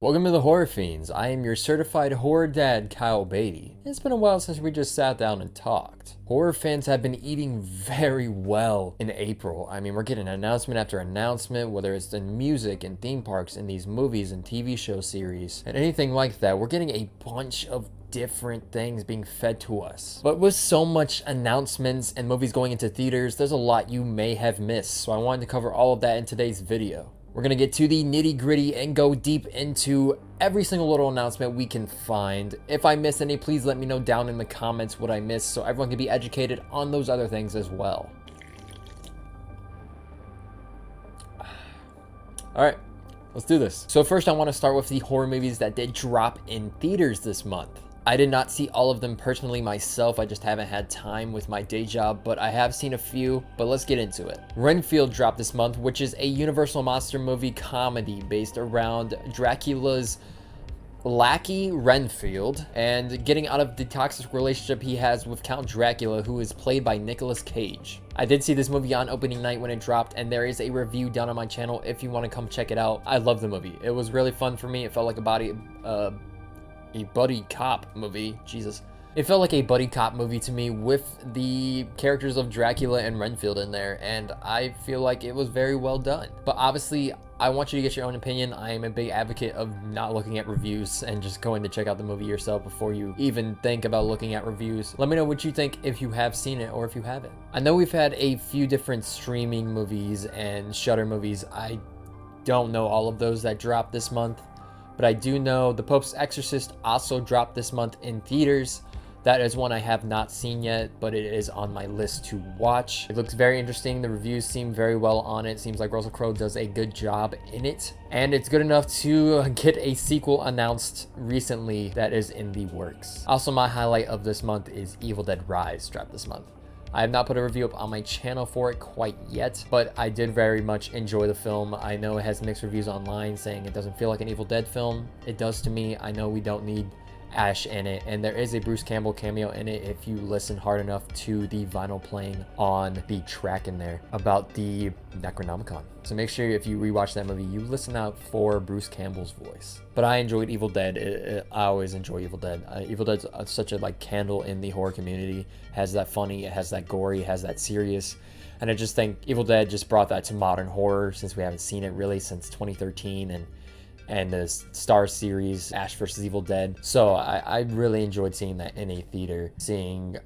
Welcome to the Horror Fiends. I am your certified horror dad, Kyle Beatty. It's been a while since we just sat down and talked. Horror fans have been eating very well in April. I mean, we're getting announcement after announcement, whether it's in music and theme parks, in these movies and TV show series, and anything like that. We're getting a bunch of different things being fed to us. But with so much announcements and movies going into theaters, there's a lot you may have missed. So I wanted to cover all of that in today's video. We're gonna get to the nitty gritty and go deep into every single little announcement we can find. If I missed any, please let me know down in the comments what I missed so everyone can be educated on those other things as well. All right, let's do this. So first I wanna start with the horror movies that did drop in theaters this month. I did not see all of them personally myself. I just haven't had time with my day job, but I have seen a few, but let's get into it. Renfield dropped this month, which is a Universal monster movie comedy based around Dracula's lackey Renfield and getting out of the toxic relationship he has with Count Dracula, who is played by Nicolas Cage. I did see this movie on opening night when it dropped, and there is a review down on my channel if you want to come check it out. I love the movie. It was really fun for me. It felt like a buddy cop movie. Jesus. It felt like a buddy cop movie to me with the characters of Dracula and Renfield in there, and I feel like it was very well done. But obviously, I want you to get your own opinion. I am a big advocate of not looking at reviews and just going to check out the movie yourself before you even think about looking at reviews. Let me know what you think if you have seen it or if you haven't. I know we've had a few different streaming movies and Shudder movies. I don't know all of those that dropped this month, but I do know The Pope's Exorcist also dropped this month in theaters. That is one I have not seen yet, but it is on my list to watch. It looks very interesting. The reviews seem very well on it. Seems like Russell Crowe does a good job in it. And it's good enough to get a sequel announced recently that is in the works. Also, my highlight of this month is Evil Dead Rise dropped this month. I have not put a review up on my channel for it quite yet, but I did very much enjoy the film. I know it has mixed reviews online saying it doesn't feel like an Evil Dead film. It does to me. I know we don't need Ash in it, and there is a Bruce Campbell cameo in it if you listen hard enough to the vinyl playing on the track in there about the Necronomicon. So make sure if you rewatch that movie, you listen out for Bruce Campbell's voice. But I enjoyed Evil Dead. I always enjoy Evil Dead. Evil Dead's such a candle in the horror community. It has that funny, it has that gory, it has that serious. And I just think Evil Dead just brought that to modern horror since we haven't seen it really since 2013 and the Star series, Ash vs. Evil Dead. So I really enjoyed seeing that in a theater. Seeing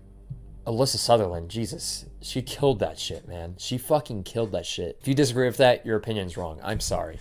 Alyssa Sutherland, Jesus, she killed that shit, man. She fucking killed that shit. If you disagree with that, your opinion's wrong. I'm sorry.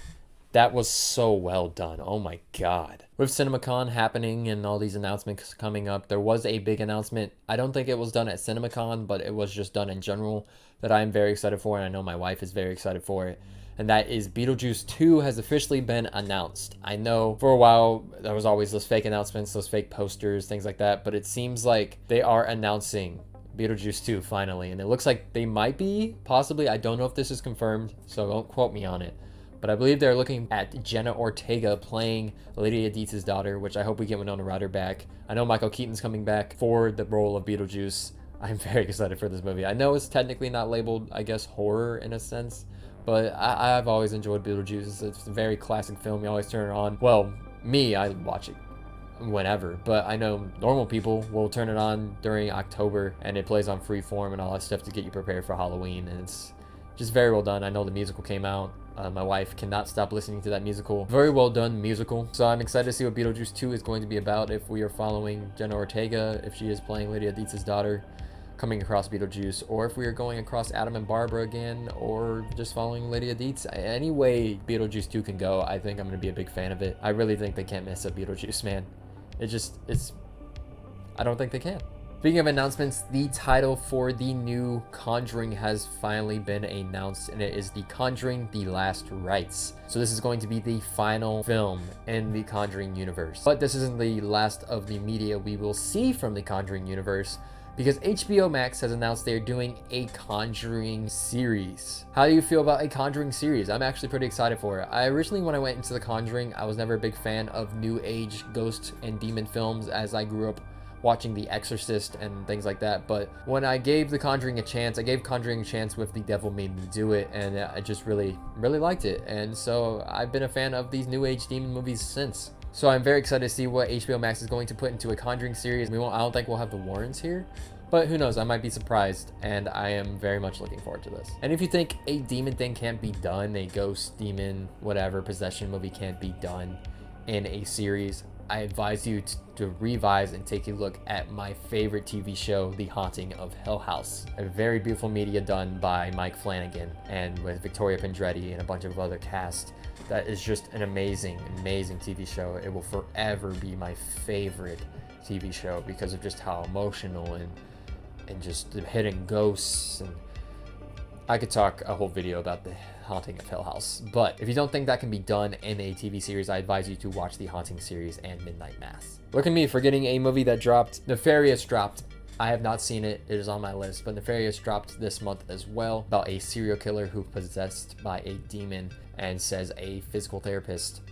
That was so well done. Oh my God. With CinemaCon happening and all these announcements coming up, there was a big announcement. I don't think it was done at CinemaCon, but it was just done in general that I'm very excited for, and I know my wife is very excited for it. And that is Beetlejuice 2 has officially been announced. I know for a while there was always those fake announcements, those fake posters, things like that, but it seems like they are announcing Beetlejuice 2 finally, and it looks like they might be, possibly, I don't know if this is confirmed, so don't quote me on it, but I believe they're looking at Jenna Ortega playing Lydia Dietz's daughter, which I hope we get Winona Ryder back. I know Michael Keaton's coming back for the role of Beetlejuice. I'm very excited for this movie. I know it's technically not labeled, I guess, horror in a sense, but I've always enjoyed Beetlejuice. It's a very classic film. You always turn it on. Well, me, I watch it whenever, but I know normal people will turn it on during October and it plays on Freeform and all that stuff to get you prepared for Halloween, and it's just very well done. I know the musical came out. My wife cannot stop listening to that musical. Very well done musical. So I'm excited to see what Beetlejuice 2 is going to be about, if we are following Jenna Ortega, if she is playing Lydia Dietz's daughter, coming across Beetlejuice, or if we are going across Adam and Barbara again, or just following Lydia Dietz. Any way Beetlejuice 2 can go, I think I'm going to be a big fan of it. I really think they can't mess up Beetlejuice, man. I don't think they can. Speaking of announcements, the title for the new Conjuring has finally been announced, and it is The Conjuring: The Last Rites. So this is going to be the final film in the Conjuring universe. But this isn't the last of the media we will see from the Conjuring universe, because HBO Max has announced they're doing a Conjuring series. How do you feel about a Conjuring series? I'm actually pretty excited for it. I originally, when I went into the Conjuring, I was never a big fan of new age ghost and demon films, as I grew up watching The Exorcist and things like that. But when I gave The Conjuring a chance, I gave Conjuring a chance with The Devil Made Me Do It, and I just really liked it. And so I've been a fan of these new age demon movies since. So I'm very excited to see what HBO Max is going to put into a Conjuring series. I don't think we'll have the Warrens here, but who knows, I might be surprised, and I am very much looking forward to this. And if you think a demon thing can't be done, a ghost, demon, whatever, possession movie can't be done in a series, I advise you to revise and take a look at my favorite TV show, The Haunting of Hill House. A very beautiful media done by Mike Flanagan and with Victoria Pendretti and a bunch of other cast. That is just an amazing TV show. It will forever be my favorite TV show because of just how emotional and just the hidden ghosts. And I could talk a whole video about The Haunting of Hill House, but if you don't think that can be done in a TV series, I advise you to watch The Haunting series and Midnight Mass. Look at me forgetting a movie that dropped. Nefarious dropped. I have not seen it. It is on my list, but Nefarious dropped this month as well, about a serial killer who possessed by a demon and says a physical therapist,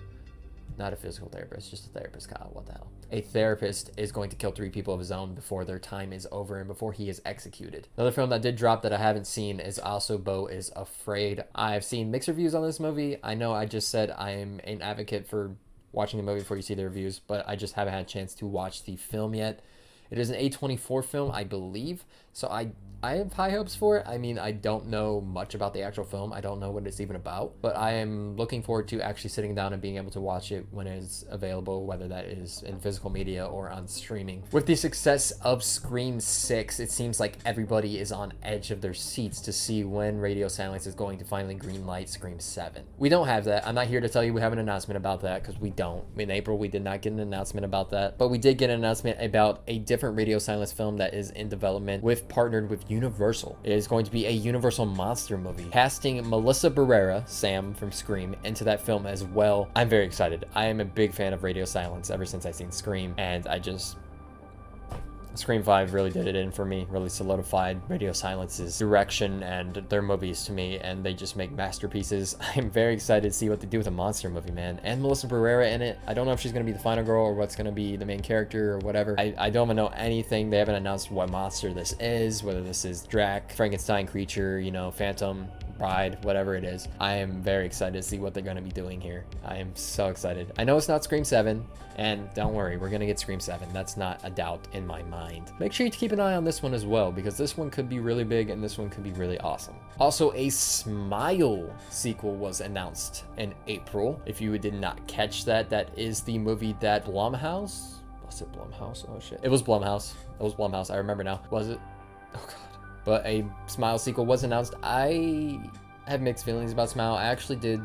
not a physical therapist, just a therapist, Kyle, what the hell? A therapist is going to kill 3 people of his own before their time is over and before he is executed. Another film that did drop that I haven't seen is also Beau is Afraid. I've seen mixed reviews on this movie. I know I just said I am an advocate for watching the movie before you see the reviews, but I just haven't had a chance to watch the film yet. It is an A24 film, I believe, so I have high hopes for it. I mean, I don't know much about the actual film. I don't know what it's even about, but I am looking forward to actually sitting down and being able to watch it when it is available, whether that is in physical media or on streaming. With the success of Scream 6, it seems like everybody is on edge of their seats to see when Radio Silence is going to finally greenlight Scream 7. We don't have that. I'm not here to tell you we have an announcement about that because we don't. In April, we did not get an announcement about that, but we did get an announcement about a different Radio Silence film that is in development partnered with Universal. It is going to be a Universal monster movie, casting Melissa Barrera, Sam from Scream, into that film as well. I'm very excited. I am a big fan of Radio Silence ever since I've seen Scream, and Scream 5 really did it in for me, really solidified Radio Silence's direction and their movies to me, and they just make masterpieces. I'm very excited to see what they do with a monster movie, man. And Melissa Barrera in it. I don't know if she's going to be the final girl or what's going to be the main character or whatever. I don't even know anything. They haven't announced what monster this is, whether this is Drac, Frankenstein creature, you know, Phantom, Bride, whatever it is. I am very excited to see what they're going to be doing here. I am so excited. I know it's not Scream 7, and don't worry, we're going to get Scream 7. That's not a doubt in my mind. Make sure you keep an eye on this one as well, because this one could be really big and this one could be really awesome. Also, a Smile sequel was announced in April. If you did not catch that, that is the movie that Blumhouse? Was it Blumhouse? Oh shit. It was Blumhouse. It was Blumhouse. I remember now. Was it? Oh god. But a Smile sequel was announced. I have mixed feelings about Smile. I actually did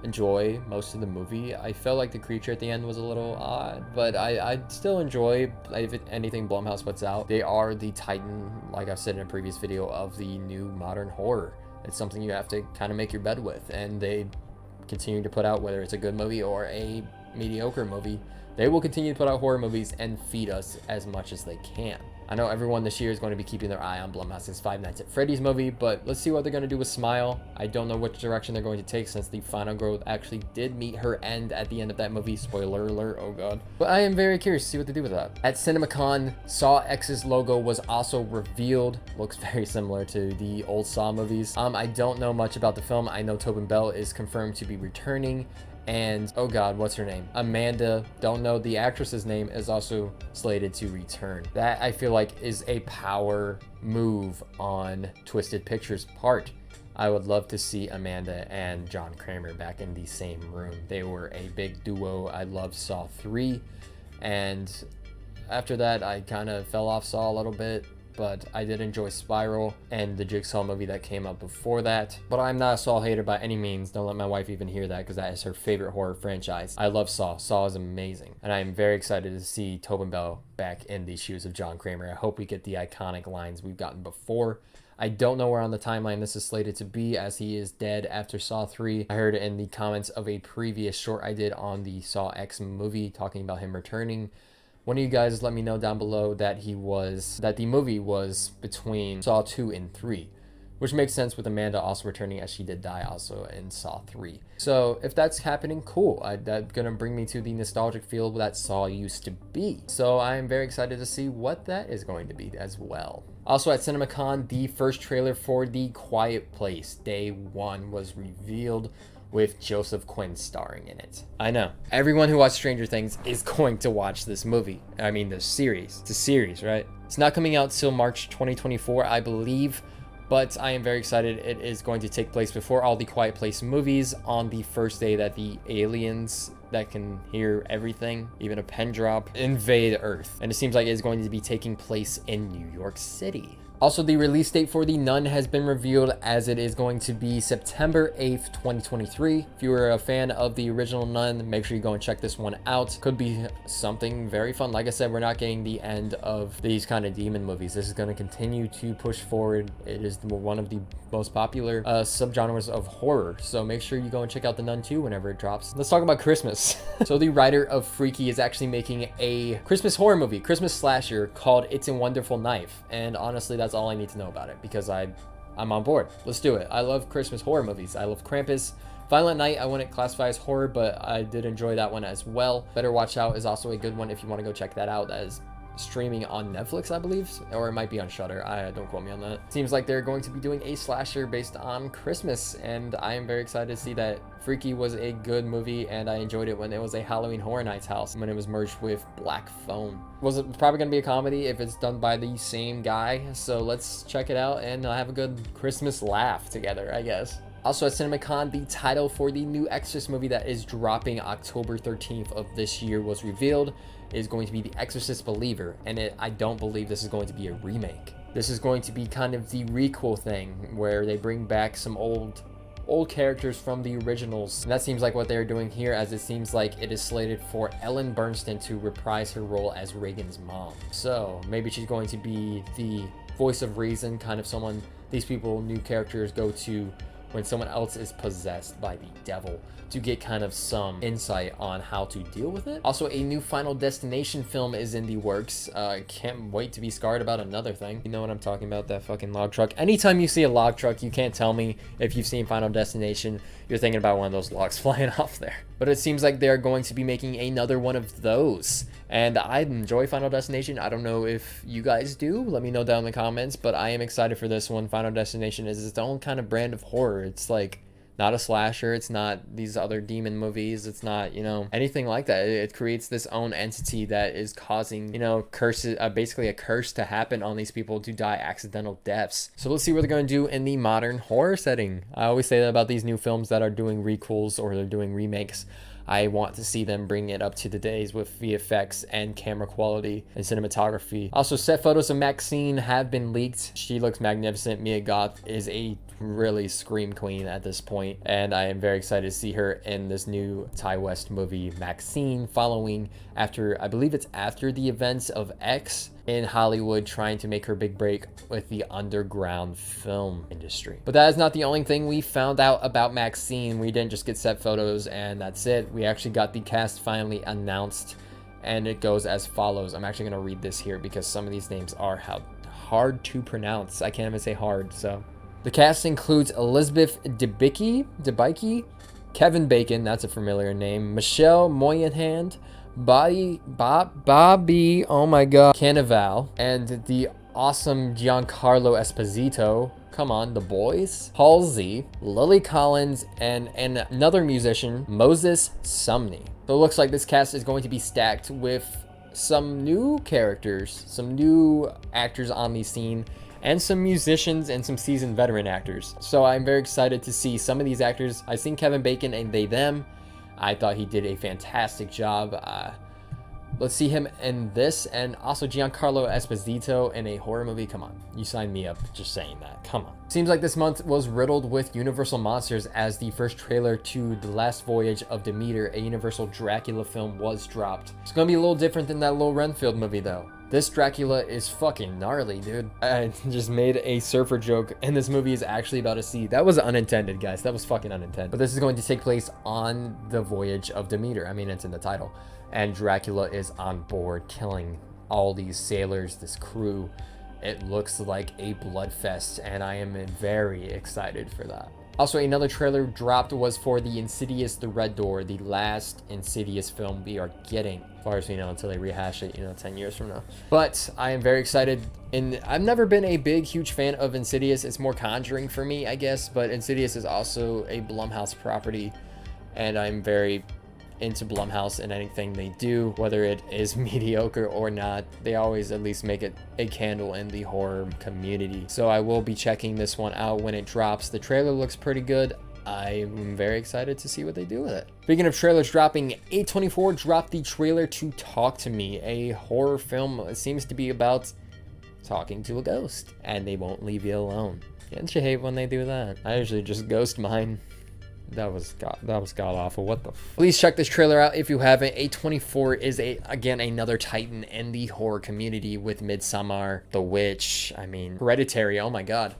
enjoy most of the movie. I felt like the creature at the end was a little odd, but I still enjoy anything Blumhouse puts out. They are the titan, like I've said in a previous video, of the new modern horror. It's something you have to kind of make your bed with, and they continue to put out, whether it's a good movie or a mediocre movie, they will continue to put out horror movies and feed us as much as they can. I know everyone this year is going to be keeping their eye on Blumhouse's Five Nights at Freddy's movie, but let's see what they're going to do with Smile. I don't know which direction they're going to take, since the final girl actually did meet her end at the end of that movie. Spoiler alert, oh god. But I am very curious to see what they do with that. At CinemaCon, Saw X's logo was also revealed. Looks very similar to the old Saw movies. I don't know much about the film. I know Tobin Bell is confirmed to be returning, and oh god, what's her name? Amanda, don't know the actress's name, is also slated to return. That I feel like is a power move on Twisted Pictures' part. I would love to see Amanda and John Kramer back in the same room. They were a big duo. I loved Saw 3, and after that I kind of fell off Saw a little bit, but I did enjoy Spiral and the Jigsaw movie that came out before that. But I'm not a Saw hater by any means. Don't let my wife even hear that, because that is her favorite horror franchise. I love Saw. Saw is amazing. And I am very excited to see Tobin Bell back in the shoes of John Kramer. I hope we get the iconic lines we've gotten before. I don't know where on the timeline this is slated to be, as he is dead after Saw 3. I heard in the comments of a previous short I did on the Saw X movie talking about him returning. One of you guys let me know down below that the movie was between Saw 2 and 3, which makes sense with Amanda also returning, as she did die also in Saw 3. So if that's happening, cool. That's gonna bring me to the nostalgic feel that Saw used to be. So I am very excited to see what that is going to be as well. Also at CinemaCon, the first trailer for The Quiet Place Day 1 was revealed, with Joseph Quinn starring in it. I know. Everyone who watched Stranger Things is going to watch this movie. I mean, the series. It's a series, right? It's not coming out till March 2024, I believe, but I am very excited. It is going to take place before all the Quiet Place movies on the first day that the aliens that can hear everything, even a pen drop, invade Earth. And it seems like it is going to be taking place in New York City. Also, the release date for The Nun has been revealed, as it is going to be September 8th, 2023. If you were a fan of the original Nun, make sure you go and check this one out. Could be something very fun. Like I said, we're not getting the end of these kind of demon movies. This is going to continue to push forward. It is one of the most popular subgenres of horror. So make sure you go and check out The Nun 2 whenever it drops. Let's talk about Christmas. So the writer of Freaky is actually making a Christmas horror movie, Christmas slasher, called It's a Wonderful Knife. And honestly, that's all I need to know about it, because I'm on board. Let's do it. I love Christmas horror movies. I love Krampus. Violent Night, I wouldn't classify as horror, but I did enjoy that one as well. Better Watch Out is also a good one if you want to go check that out. That is streaming on Netflix, I believe, or it might be on Shudder. Don't quote me on that. Seems like they're going to be doing a slasher based on Christmas, and I am very excited to see that. Freaky was a good movie, and I enjoyed it when it was a Halloween Horror Nights house, when it was merged with Black Phone. Was it probably going to be a comedy if it's done by the same guy? So let's check it out and have a good Christmas laugh together, I guess. Also at CinemaCon, the title for the new Exorcist movie that is dropping October 13th of this year was revealed. It is going to be The Exorcist Believer, and I don't believe this is going to be a remake. This is going to be kind of the requel thing, where they bring back some old characters from the originals. And that seems like what they're doing here, as it seems like it is slated for Ellen Burstyn to reprise her role as Reagan's mom. So maybe she's going to be the voice of reason, kind of someone these new characters go to when someone else is possessed by the devil, to get kind of some insight on how to deal with it. Also, a new Final Destination film is in the works. Can't wait to be scarred about another thing. You know what I'm talking about, that fucking log truck. Anytime you see a log truck, you can't tell me if you've seen Final Destination, you're thinking about one of those logs flying off there. But it seems like they're going to be making another one of those. And I enjoy Final Destination. I don't know if you guys do. Let me know down in the comments. But I am excited for this one. Final Destination is its own kind of brand of horror. It's like not a slasher. It's not these other demon movies. It's not, anything like that. It creates this own entity that is causing, curses, basically a curse to happen on these people to die accidental deaths. So let's see what they're going to do in the modern horror setting. I always say that about these new films that are doing requels or they're doing remakes. I want to see them bring it up to the days with VFX and camera quality and cinematography. Also, set photos of Maxine have been leaked. She looks magnificent. Mia Goth is a really scream queen at this point, and I am very excited to see her in this new Ty West movie, Maxine, following after, I believe it's after the events of X in Hollywood, trying to make her big break with the underground film industry. But that is not the only thing we found out about Maxine. We didn't just get set photos and that's it. We actually got the cast finally announced, and it goes as follows. I'm actually going to read this here because some of these names are hard to pronounce. I can't even say hard. So the cast includes Elizabeth Debicki, Kevin Bacon, that's a familiar name, Michelle Moynihan, Bobby, oh my god, Cannavale, and the awesome Giancarlo Esposito. Come on, the boys. Halsey, Lily Collins, and another musician, Moses Sumney. So it looks like this cast is going to be stacked with some new characters, some new actors on the scene, and some musicians and some seasoned veteran actors. So I'm very excited to see some of these actors. I've seen Kevin Bacon and They Them. I thought he did a fantastic job. Let's see him in this, and also Giancarlo Esposito in a horror movie. Come on, you signed me up just saying that. Come on. Seems like this month was riddled with Universal monsters, as the first trailer to The Last Voyage of Demeter, a Universal Dracula film, was dropped. It's gonna be a little different than that little Renfield movie though. This Dracula is fucking gnarly, dude. I just made a surfer joke, and this movie is actually about a sea. That was unintended, guys. That was fucking unintended. But this is going to take place on the Voyage of Demeter. I mean, it's in the title. And Dracula is on board, killing all these sailors, this crew. it looks like a bloodfest, and I am very excited for that. Also, another trailer dropped was for the Insidious The Red Door, the last Insidious film we are getting, as far as we know, until they rehash it, 10 years from now. But I am very excited, and I've never been a huge fan of Insidious. It's more Conjuring for me, I guess, but Insidious is also a Blumhouse property, and I'm very into Blumhouse and anything they do, whether it is mediocre or not. They always at least make it a candle in the horror community. So I will be checking this one out when it drops. The trailer looks pretty good. I'm very excited to see what they do with it. Speaking of trailers dropping, A24 dropped the trailer to Talk to Me, a horror film. It seems to be about talking to a ghost, and they won't leave you alone. Can't you hate when they do that? I usually just ghost mine. That was god awful. What the Please check this trailer out if you haven't. A24 is again another titan in the horror community with Midsommar, The Witch, Hereditary. Oh my god.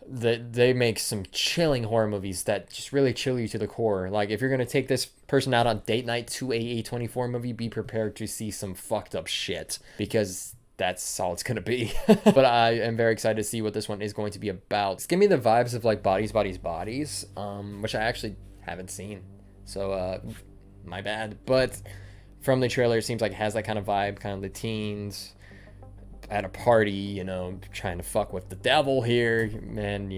They make some chilling horror movies that just really chill you to the core. Like, if you're gonna take this person out on date night to a A24 movie, be prepared to see some fucked up shit, because that's all it's gonna be. But I am very excited to see what this one is going to be about. It's giving me the vibes of like Bodies, which I actually haven't seen, so my bad. But from the trailer, it seems like it has that kind of vibe, kind of the teens at a party, trying to fuck with the devil here, and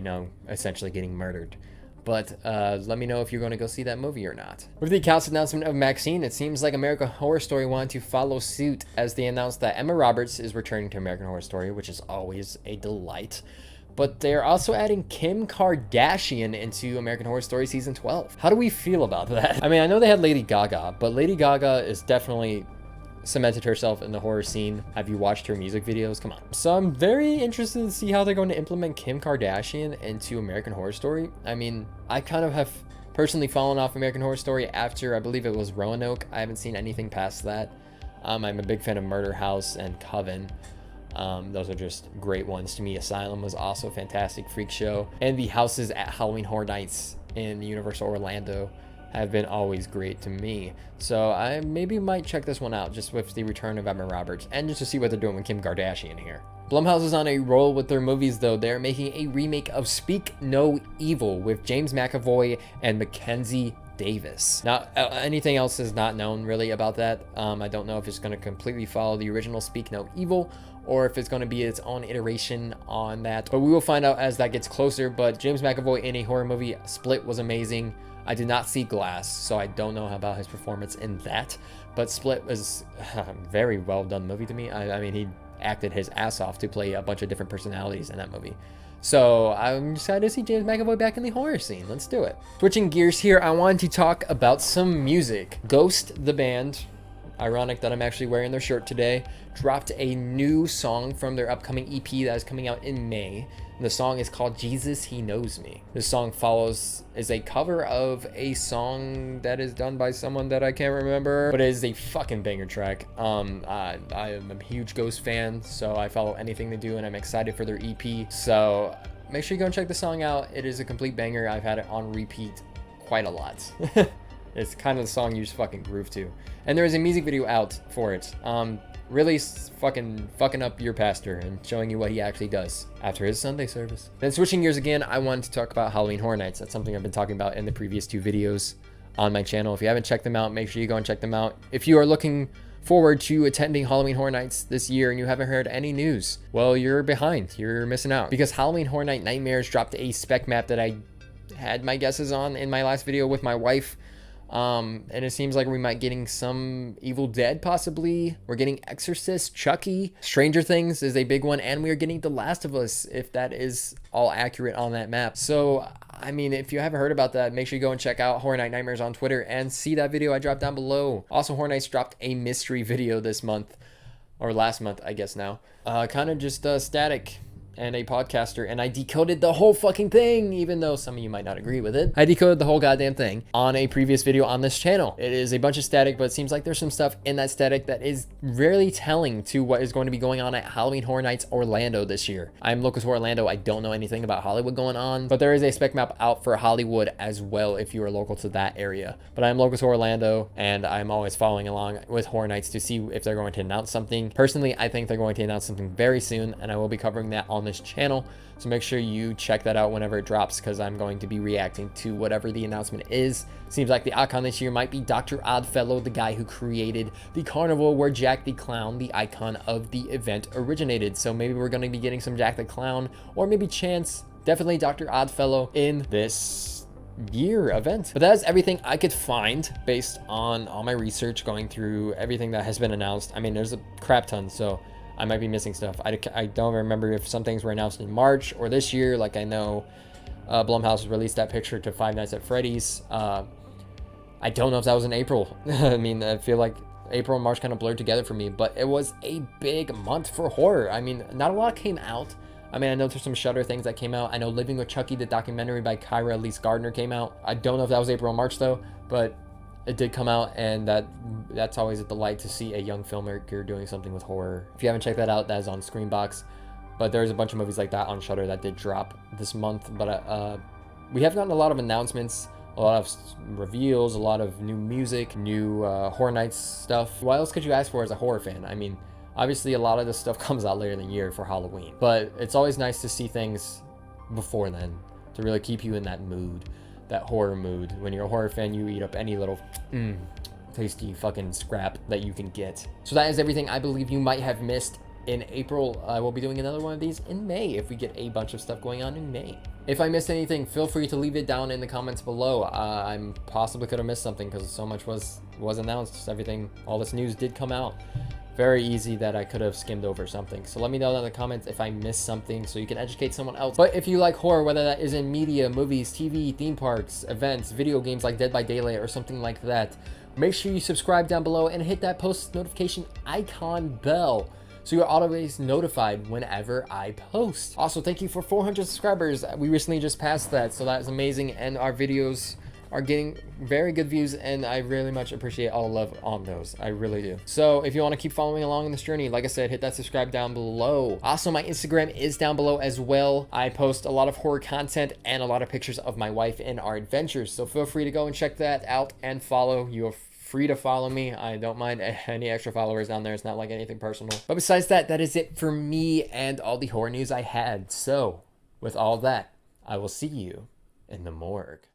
essentially getting murdered. But let me know if you're going to go see that movie or not. With the cast announcement of Maxine, it seems like American Horror Story wanted to follow suit, as they announced that Emma Roberts is returning to American Horror Story, which is always a delight. But they're also adding Kim Kardashian into American Horror Story Season 12. How do we feel about that? I know they had Lady Gaga, but Lady Gaga is definitely cemented herself in the horror scene. Have you watched her music videos? Come on. So I'm very interested to see how they're going to implement Kim Kardashian into American Horror Story. I kind of have personally fallen off American Horror Story after, I believe it was Roanoke. I haven't seen anything past that. I'm a big fan of Murder House and Coven. Those are just great ones to me. Asylum was also a fantastic freak show. And the houses at Halloween Horror Nights in Universal Orlando have been always great to me. So I maybe might check this one out, just with the return of Emma Roberts, and just to see what they're doing with Kim Kardashian here. Blumhouse is on a roll with their movies, though. They're making a remake of Speak No Evil with James McAvoy and Mackenzie Davis. Now, anything else is not known really about that. I don't know if it's going to completely follow the original Speak No Evil, or if it's going to be its own iteration on that. But we will find out as that gets closer. But James McAvoy in a horror movie, Split, was amazing. I did not see Glass, so I don't know about his performance in that. But Split was a very well done movie to me. He acted his ass off to play a bunch of different personalities in that movie. So I'm excited to see James McAvoy back in the horror scene. Let's do it. Switching gears here, I wanted to talk about some music. Ghost, the band, ironic that I'm actually wearing their shirt today, dropped a new song from their upcoming EP that is coming out in May. And the song is called Jesus, He Knows Me. This song is a cover of a song that is done by someone that I can't remember, but it is a fucking banger track. I am a huge Ghost fan, so I follow anything they do, and I'm excited for their EP. So make sure you go and check the song out. It is a complete banger. I've had it on repeat quite a lot. It's kind of the song you just fucking groove to. And there is a music video out for it. Really fucking up your pastor and showing you what he actually does after his Sunday service. Then switching gears again, I wanted to talk about Halloween Horror Nights. That's something I've been talking about in the previous 2 videos on my channel. If you haven't checked them out, make sure you go and check them out. If you are looking forward to attending Halloween Horror Nights this year and you haven't heard any news, well, you're behind. You're missing out. Because Halloween Horror Night Nightmares dropped a spec map that I had my guesses on in my last video with my wife. And it seems like we might getting some Evil Dead, possibly. We're getting Exorcist, Chucky, Stranger Things is a big one, and we are getting The Last of Us, if that is all accurate on that map. So, if you haven't heard about that, make sure you go and check out Horror Night Nightmares on Twitter and see that video I dropped down below. Also, Horror Nights dropped a mystery video this month, or last month, I guess now. Kind of just static. and a podcaster, and I decoded the whole fucking thing, even though some of you might not agree with it. I decoded the whole goddamn thing on a previous video on this channel. It is a bunch of static, but it seems like there's some stuff in that static that is really telling to what is going to be going on at Halloween Horror Nights Orlando this year. I'm local to Orlando. I don't know anything about Hollywood going on, but there is a spec map out for Hollywood as well if you are local to that area. But I'm local to Orlando, and I'm always following along with Horror Nights to see if they're going to announce something. Personally, I think they're going to announce something very soon, and I will be covering that on this channel. So make sure you check that out whenever it drops, because I'm going to be reacting to whatever the announcement is. Seems like the icon this year might be Dr. Oddfellow, the guy who created the carnival where Jack the Clown, the icon of the event, originated. So maybe we're going to be getting some Jack the Clown, or maybe Chance, definitely Dr. Oddfellow in this year event. But that is everything I could find based on all my research, going through everything that has been announced. I mean, there's a crap ton, so I might be missing stuff. I don't remember if some things were announced in March or this year. Like, I know Blumhouse released that picture to Five Nights at Freddy's. I don't know if that was in April. I mean, I feel like April and March kind of blurred together for me, but it was a big month for horror. I mean, not a lot came out. I mean, I know there's some Shudder things that came out. I know Living with Chucky, the documentary by Kyra Elise Gardner, came out. I don't know if that was April or March though, but it did come out, and that's always a delight to see a young filmmaker doing something with horror. If you haven't checked that out, that is on Screenbox. But there's a bunch of movies like that on Shudder that did drop this month. But we have gotten a lot of announcements, a lot of reveals, a lot of new music, new Horror Nights stuff. What else could you ask for as a horror fan? I mean, obviously a lot of this stuff comes out later in the year for Halloween, but it's always nice to see things before then to really keep you in that mood, that horror mood. When you're a horror fan, you eat up any little tasty fucking scrap that you can get. So that is everything I believe you might have missed in April. I will be doing another one of these in May if we get a bunch of stuff going on in May. If I missed anything, feel free to leave it down in the comments below. I possibly could have missed something because so much was announced. Everything, all this news did come out. Very easy that I could have skimmed over something. So let me know in the comments if I missed something so you can educate someone else. But if you like horror, whether that is in media, movies, TV, theme parks, events, video games like Dead by Daylight or something like that, make sure you subscribe down below and hit that post notification icon bell so you're always notified whenever I post. Also, thank you for 400 subscribers. We recently just passed that, so that is amazing, and our videos are getting very good views, and I really much appreciate all the love on those. I really do. So if you want to keep following along in this journey, like I said, hit that subscribe down below. Also, my Instagram is down below as well. I post a lot of horror content and a lot of pictures of my wife and our adventures, so feel free to go and check that out and follow. You're free to follow me. I don't mind any extra followers down there. It's not like anything personal. But besides that, that is it for me and all the horror news I had. So with all that, I will see you in the morgue.